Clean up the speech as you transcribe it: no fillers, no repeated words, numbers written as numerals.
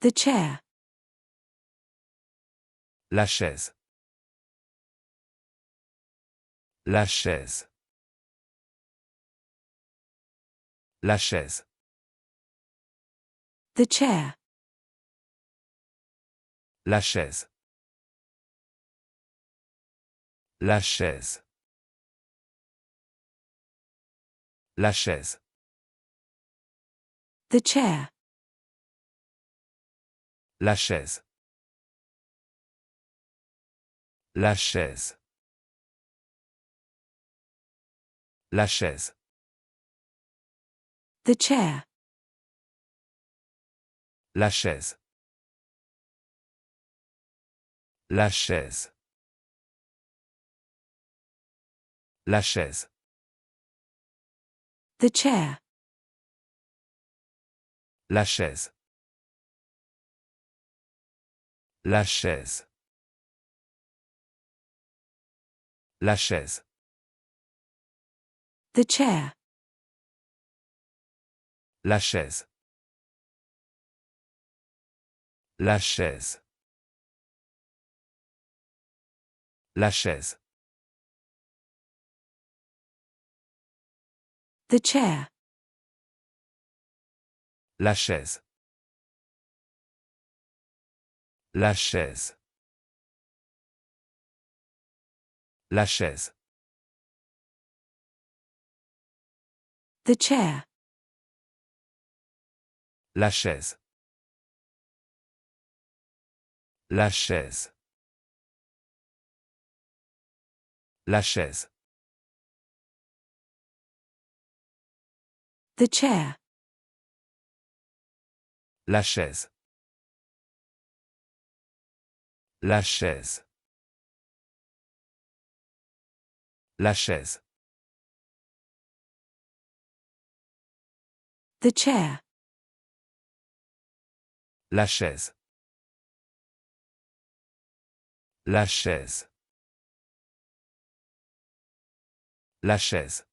The chair. La chaise. La chaise. La chaise. The chair. La chaise. La chaise. La chaise. The chair. La chaise. La chaise. La chaise. The chair. La chaise. La chaise. La chaise. The chair. La chaise. La chaise. La chaise. The chair. La chaise. La chaise. La chaise. The chair. La chaise. La chaise. La chaise. The chair. La chaise. La chaise. La chaise. The chair. La chaise. La chaise. La chaise. The chair. La chaise. La chaise. La chaise.